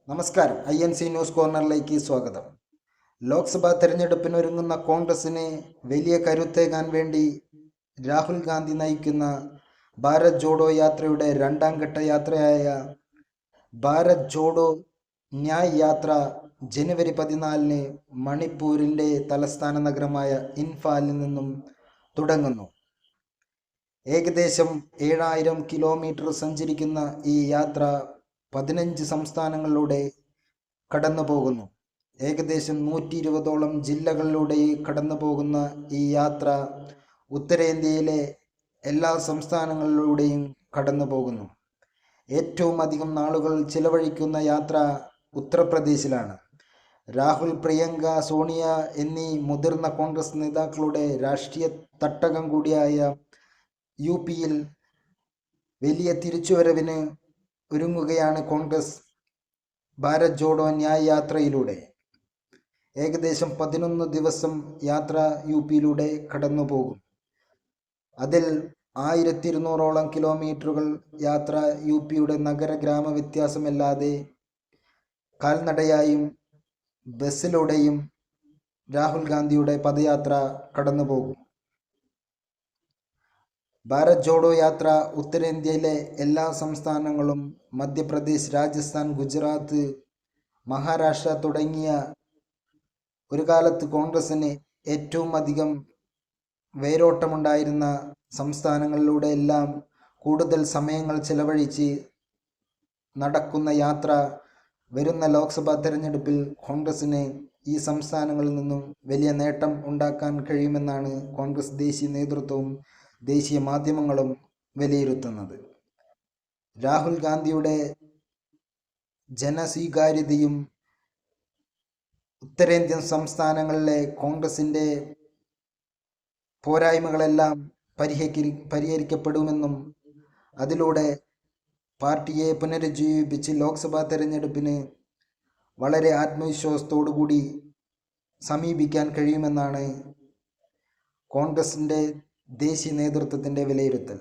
നമസ്കാരം. INC news കോർണറിലേക്ക് സ്വാഗതം. ലോക്സഭാ തെരഞ്ഞെടുപ്പിനൊരുങ്ങുന്ന കോൺഗ്രസിന് വലിയ കരുത്തേകാൻ വേണ്ടി രാഹുൽ ഗാന്ധി നയിക്കുന്ന ഭാരത് ജോഡോ യാത്രയുടെ രണ്ടാം ഘട്ട യാത്രയായ ഭാരത് ജോഡോ ന്യായ് യാത്ര ജനുവരി 14 മണിപ്പൂരിൻ്റെ തലസ്ഥാന നഗരമായ ഇൻഫാലിൽ നിന്നും തുടങ്ങുന്നു. ഏകദേശം 7000 കിലോമീറ്റർ സഞ്ചരിക്കുന്ന ഈ യാത്ര 15 സംസ്ഥാനങ്ങളിലൂടെ കടന്നു പോകുന്നു. ഏകദേശം 120ഓളം ജില്ലകളിലൂടെ കടന്നു പോകുന്ന ഈ യാത്ര ഉത്തരേന്ത്യയിലെ എല്ലാ സംസ്ഥാനങ്ങളിലൂടെയും കടന്നു പോകുന്നു. ഏറ്റവും അധികം നാളുകൾ ചിലവഴിക്കുന്ന യാത്ര ഉത്തർപ്രദേശിലാണ്. രാഹുൽ, പ്രിയങ്ക, സോണിയ എന്നീ മുതിർന്ന കോൺഗ്രസ് നേതാക്കളുടെ രാഷ്ട്രീയ തട്ടകം കൂടിയായ UPയിൽ വലിയ തിരിച്ചുവരവിന് ഒരുങ്ങുകയാണ് കോൺഗ്രസ് ഭാരത് ജോഡോ ന്യായ് യാത്രയിലൂടെ. ഏകദേശം 11 ദിവസം യാത്ര UPയിലൂടെ കടന്നു പോകും. അതിൽ 1200ഓളം കിലോമീറ്ററുകൾ യാത്ര UPയുടെ നഗര ഗ്രാമ വ്യത്യാസമില്ലാതെ കാൽനടയായും ബസ്സിലൂടെയും രാഹുൽ ഗാന്ധിയുടെ പദയാത്ര കടന്നു പോകും. ഭാരത് ജോഡോ യാത്ര ഉത്തരേന്ത്യയിലെ എല്ലാ സംസ്ഥാനങ്ങളും മധ്യപ്രദേശ്, രാജസ്ഥാൻ, ഗുജറാത്ത്, മഹാരാഷ്ട്ര തുടങ്ങിയ ഒരു കാലത്ത് കോൺഗ്രസിന് ഏറ്റവും അധികം വേരോട്ടമുണ്ടായിരുന്ന സംസ്ഥാനങ്ങളിലൂടെ എല്ലാം കൂടുതൽ സമയങ്ങൾ ചെലവഴിച്ച് നടക്കുന്ന യാത്ര വരുന്ന ലോക്സഭാ തെരഞ്ഞെടുപ്പിൽ കോൺഗ്രസിന് ഈ സംസ്ഥാനങ്ങളിൽ നിന്നും വലിയ നേട്ടം ഉണ്ടാക്കാൻ കഴിയുമെന്നാണ് കോൺഗ്രസ് ദേശീയ നേതൃത്വവും ദേശീയ മാധ്യമങ്ങളും വിലയിരുത്തുന്നത്. രാഹുൽ ഗാന്ധിയുടെ ജനസ്വീകാര്യതയും ഉത്തരേന്ത്യൻ സംസ്ഥാനങ്ങളിലെ കോൺഗ്രസിൻ്റെ പോരായ്മകളെല്ലാം പരിഹരിക്കപ്പെടുമെന്നും അതിലൂടെ പാർട്ടിയെ പുനരുജ്ജീവിപ്പിച്ച് ലോക്സഭാ തെരഞ്ഞെടുപ്പിന് വളരെ ആത്മവിശ്വാസത്തോടു കൂടി സമീപിക്കാൻ കഴിയുമെന്നാണ് കോൺഗ്രസിൻ്റെ ദേശീയ നേതൃത്വത്തിൻ്റെ വിലയിരുത്തൽ.